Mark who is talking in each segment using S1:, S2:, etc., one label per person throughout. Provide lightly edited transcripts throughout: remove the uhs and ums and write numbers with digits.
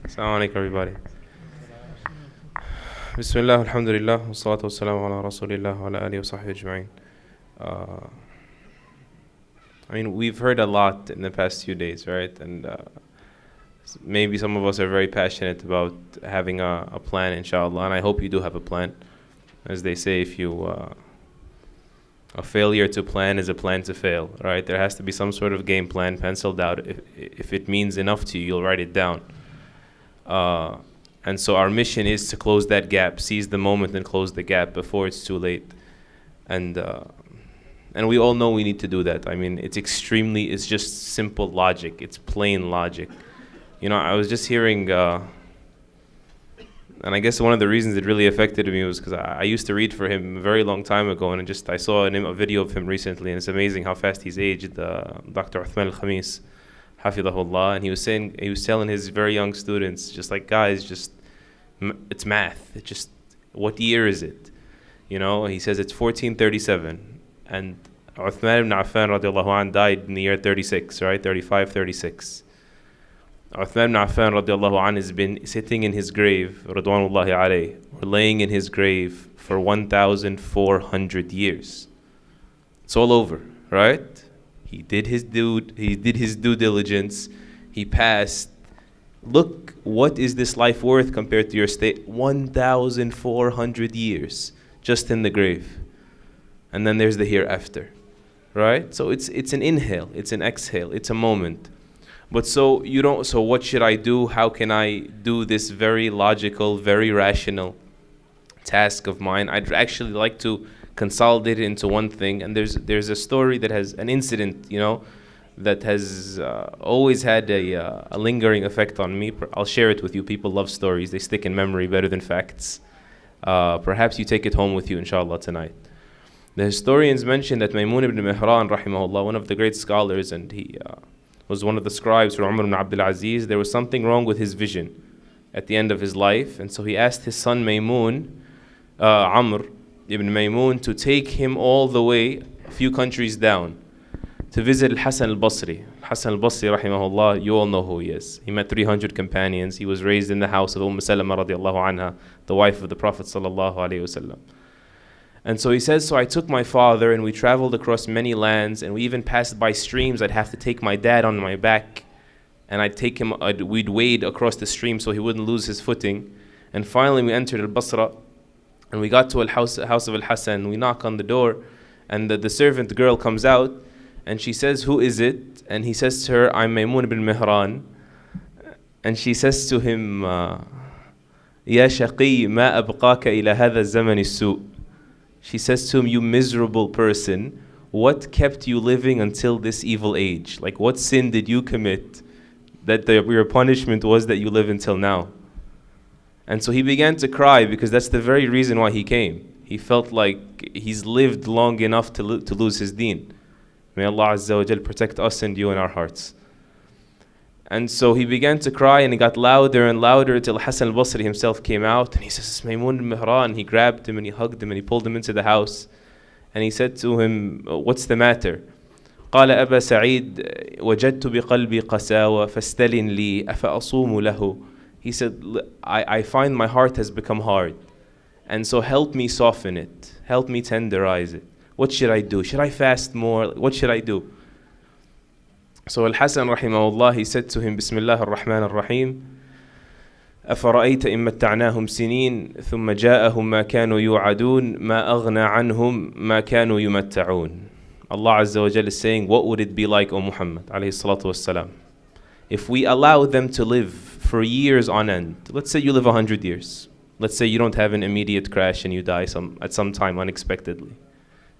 S1: Assalamu alaikum, everybody. Bismillah, alhamdulillah, wa salatu wa salamu ala rasulillah wa ala alihi wa sahbihi ajma'in. We've heard a lot in the past few days, right? And maybe some of us are very passionate about having a plan, inshallah, and I hope you do have a plan. As they say, if you a failure to plan is a plan to fail, right? There has to be some sort of game plan penciled out. If it means enough to you, you'll write it down. And so our mission is to close that gap, seize the moment and close the gap before it's too late. And we all know we need to do that. I mean, it's just simple logic. It's plain logic. You know, I was just hearing, and I guess one of the reasons it really affected me was because I used to read for him a very long time ago, and I saw a video of him recently, and it's amazing how fast he's aged, Dr. Uthman al-Khamis, hafidhahullah, and he was telling his very young students, just like, guys, it's math. It's just, what year is it? You know, he says it's 1437, and Uthman ibn Affan radiallahu anh died in the year 36, right? 35, 36. Uthman ibn Affan radiallahu anh has been sitting in his grave, radwanullahi alayh, or laying in his grave for 1,400 years. It's all over, right? He did his due diligence. He passed. Look, what is this life worth compared to your state? 1,400 years just in the grave. And then there's the hereafter, right? So it's an inhale, it's an exhale, it's a moment. But so what should I do? How can I do this very logical, very rational task of mine? I'd actually like to consolidate it into one thing. And there's a story that has an incident, you know, that has always had a lingering effect on me. I'll share it with you. People love stories. They stick in memory better than facts. Perhaps you take it home with you, inshallah, tonight. The historians mention that Maymun ibn Mihran, rahimahullah, one of the great scholars, and he was one of the scribes for Umar ibn Abdul Aziz, there was something wrong with his vision at the end of his life. And so he asked his son Maymun, Amr ibn Maymun, to take him all the way a few countries down to visit Al-Hasan al-Basri. Hasan al-Basri, rahimahullah, you all know who he is. He met 300 companions. He was raised in the house of Salama radiallahu anha, the wife of the Prophet sallallahu alayhi wasallam. And so he says, so I took my father and we traveled across many lands, and we even passed by streams. I'd have to take my dad on my back, and I'd take him, we'd wade across the stream so he wouldn't lose his footing. And finally we entered Al-Basra, and we got to the house of Al-Hasan. We knock on the door, and the servant girl comes out, and she says, who is it? And he says to her, I'm Maymun ibn Mihran. And she says to him, Ya shaqi ma abqaka ila hadha zaman as-su'. She says to him, you miserable person, what kept you living until this evil age? Like, what sin did you commit that your punishment was that you live until now? And so he began to cry, because that's the very reason why he came. He felt like he's lived long enough to lose his deen. May Allah Azza wa Jal protect us and you in our hearts. And so he began to cry, and it got louder and louder till Hasan al-Basri himself came out, and he says, Maymun ibn Mihran. He grabbed him and he hugged him and he pulled him into the house, and he said to him, what's the matter? قال أبا سعيد وجدت بقلبي قساوة فاستلن لي أفأصوم له. He said, I find my heart has become hard, and so help me soften it, help me tenderize it. What should I do? Should I fast more? What should I do? So Al-Hasan rahimahullah, he said to him, Bismillah ar-Rahman ar-Rahim, أفرأيت إن متعناهم سنين ثم جاءهم ما كانوا يوعدون ما أغنى عنهم ما كانوا يمتعون. Allah Azza wa Jalla is saying, what would it be like, O Muhammad alayhi salatu wassalam, if we allow them to live for years on end? Let's say you live 100 years. Let's say you don't have an immediate crash and you die at some time unexpectedly.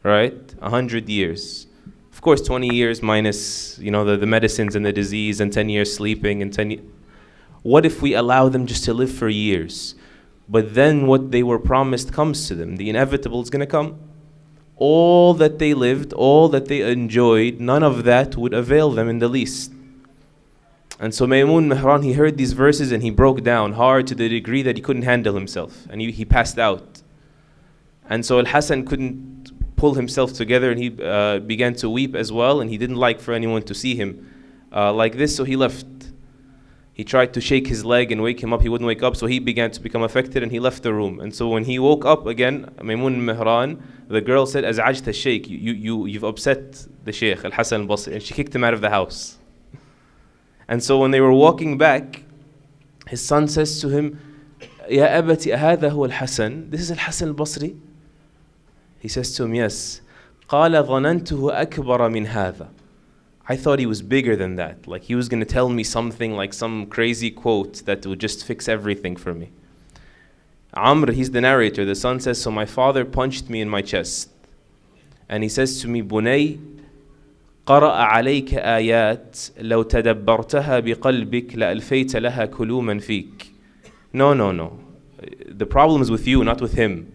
S1: Right? 100 years. Of course, 20 years minus, you know, the medicines and the disease, and 10 years sleeping, and 10 years. What if we allow them just to live for years? But then what they were promised comes to them. The inevitable is going to come. All that they lived, all that they enjoyed, none of that would avail them in the least. And so Maymun Mihran, he heard these verses and he broke down hard to the degree that he couldn't handle himself. And he passed out. And so Al-Hasan couldn't pull himself together, and he began to weep as well, and he didn't like for anyone to see him like this, so he left. He tried to shake his leg and wake him up. He wouldn't wake up, so he began to become affected and he left the room. And so when he woke up again, Maymun Mihran, the girl said, Az'ajta Shaykh, you've upset the Shaykh, Al-Hasan al-Basri. And she kicked him out of the house. And so when they were walking back, his son says to him, Ya abati, ahadha huwa al-Hasan? This is Al-Hasan al-Basri? He says to him, yes. قال ظننته أكبر من هذا. I thought he was bigger than that. Like he was going to tell me something like some crazy quote that would just fix everything for me. Amr, he's the narrator. The son says, so my father punched me in my chest. And he says to me, Bunay, قرأ عليك آيات لو تدبرتها بقلبك لألفيت لها كلوما فيك. No. The problem is with you, not with him.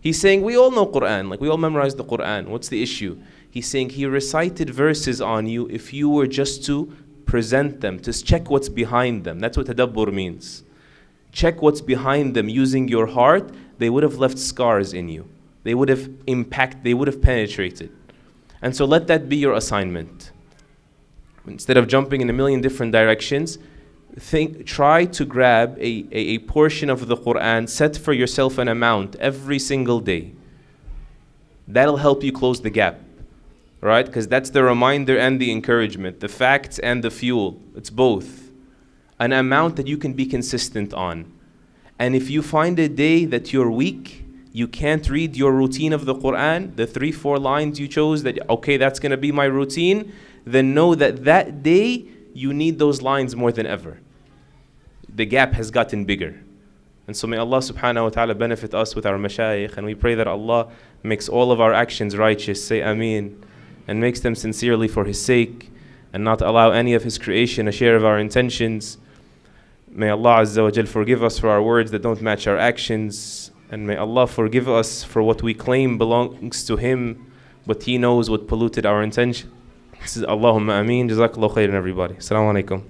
S1: He's saying, we all know Quran. Like we all memorize the Quran. What's the issue? He's saying he recited verses on you if you were just to present them, to check what's behind them. That's what tadabbur means. Check what's behind them using your heart. They would have left scars in you. They would have penetrated. And so let that be your assignment. Instead of jumping in a million different directions, try to grab a portion of the Quran, set for yourself an amount every single day. That'll help you close the gap. Right? Because that's the reminder and the encouragement, the facts and the fuel. It's both. An amount that you can be consistent on. And if you find a day that you're weak, you can't read your routine of the Quran, the 3-4 lines you chose, that okay, that's going to be my routine, then know that that day you need those lines more than ever. The gap has gotten bigger. And so may Allah subhanahu wa ta'ala benefit us with our mashayikh, and we pray that Allah makes all of our actions righteous. Say Ameen. And makes them sincerely for His sake, and not allow any of His creation a share of our intentions. May Allah Azza wa Jal forgive us for our words that don't match our actions, and may Allah forgive us for what we claim belongs to Him, but He knows what polluted our intention. This is Allahumma Ameen. Jazakallahu khairan, everybody. Assalamu alaikum.